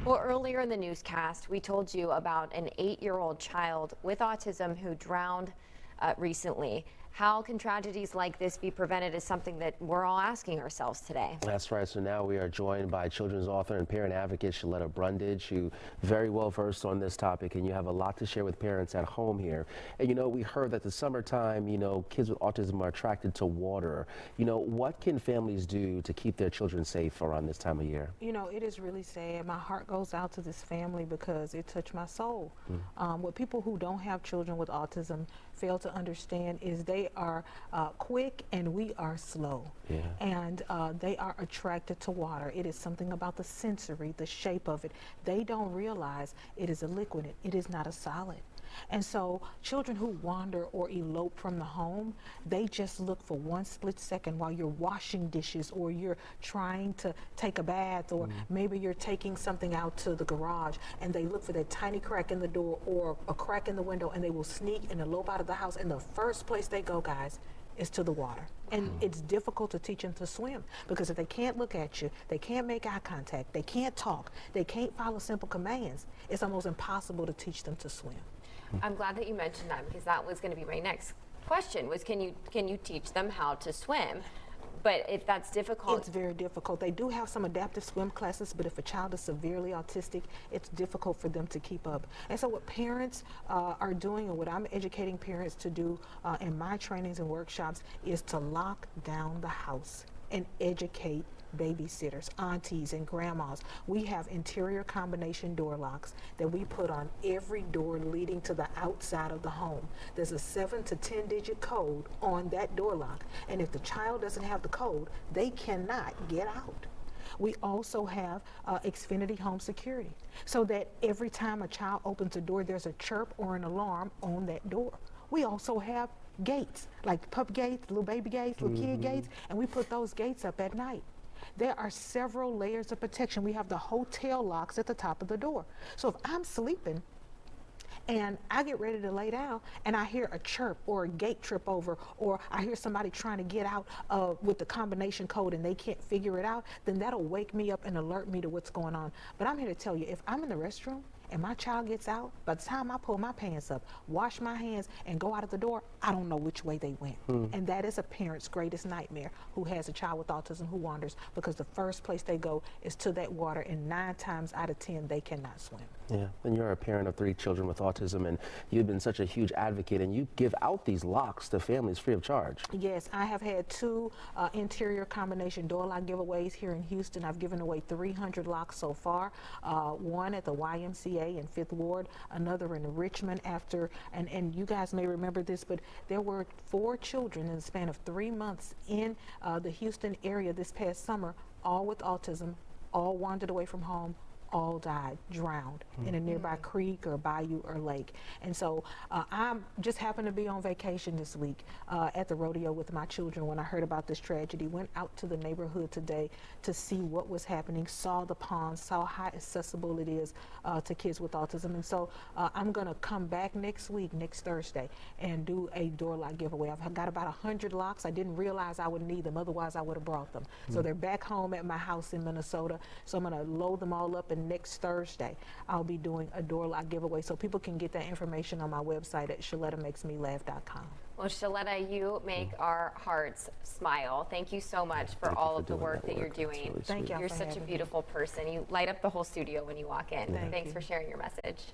Well, earlier in the newscast, we told you about an 8-year-old child with autism who drowned recently. How can tragedies like this be prevented is something that we're all asking ourselves today. That's right. So now we are joined by children's author and parent advocate Sheletta Brundidge, who very well versed on this topic, and you have a lot to share with parents at home here. And we heard that the summertime, kids with autism are attracted to water. What can families do to keep their children safe around this time of year? It is really sad. My heart goes out to this family because it touched my soul. What people who don't have children with autism fail to understand is they are quick and we are slow. Yeah. And they are attracted to water. It is something about the sensory, the shape of it. They don't realize it is a liquid. It is not a solid. And so children who wander or elope from the home, they just look for one split second while you're washing dishes or you're trying to take a bath or maybe you're taking something out to the garage, and they look for that tiny crack in the door or a crack in the window, and they will sneak and elope out of the house. And the first place they go, guys, is to the water. And it's difficult to teach them to swim because if they can't look at you, they can't make eye contact, they can't talk, they can't follow simple commands, it's almost impossible to teach them to swim. I'm glad that you mentioned that because that was going to be my next question was can you teach them how to swim? But if that's difficult. It's very difficult. They do have some adaptive swim classes, but if a child is severely autistic, it's difficult for them to keep up. And so what parents are doing, and what I'm educating parents to do in my trainings and workshops, is to lock down the house and educate babysitters, aunties, and grandmas. We have interior combination door locks that we put on every door leading to the outside of the home. There's a 7 to 10 digit code on that door lock, and if the child doesn't have the code, they cannot get out. We also have Xfinity home security, so that every time a child opens a door, there's a chirp or an alarm on that door. We also have gates, like pup gates, little baby gates, little kid gates, and we put those gates up at night. There are several layers of protection. We have the hotel locks at the top of the door. So if I'm sleeping and I get ready to lay down and I hear a chirp or a gate trip over, or I hear somebody trying to get out with the combination code and they can't figure it out, then that'll wake me up and alert me to what's going on. But I'm here to tell you, if I'm in the restroom and my child gets out, by the time I pull my pants up, wash my hands, and go out of the door, I don't know which way they went. And that is a parent's greatest nightmare who has a child with autism who wanders, because the first place they go is to that water, and 9 times out of 10, they cannot swim. Yeah, and you're a parent of 3 children with autism, and you've been such a huge advocate, and you give out these locks to families free of charge. Yes, I have had 2 interior combination door lock giveaways here in Houston. I've given away 300 locks so far, one at the YMCA in 5th Ward, another in Richmond and you guys may remember this, but there were 4 children in the span of 3 months in the Houston area this past summer, all with autism, all wandered away from home, all died, drowned in a nearby creek or bayou or lake. And so I just happened to be on vacation this week at the rodeo with my children when I heard about this tragedy. Went out to the neighborhood today to see what was happening, saw the ponds, saw how accessible it is to kids with autism. And so I'm going to come back next week, next Thursday, and do a door lock giveaway. I've got about 100 locks. I didn't realize I would need them, otherwise I would have brought them. So they're back home at my house in Minnesota. So I'm going to load them all up, and next Thursday I'll be doing a door lock giveaway, so people can get that information on my website at ShelettaMakesMeLaugh.com. Well, Sheletta, you make our hearts smile. Thank you so much for all of the work that you're doing. Really Thank you. You're such a beautiful person. You light up the whole studio when you walk in. Thanks for sharing your message.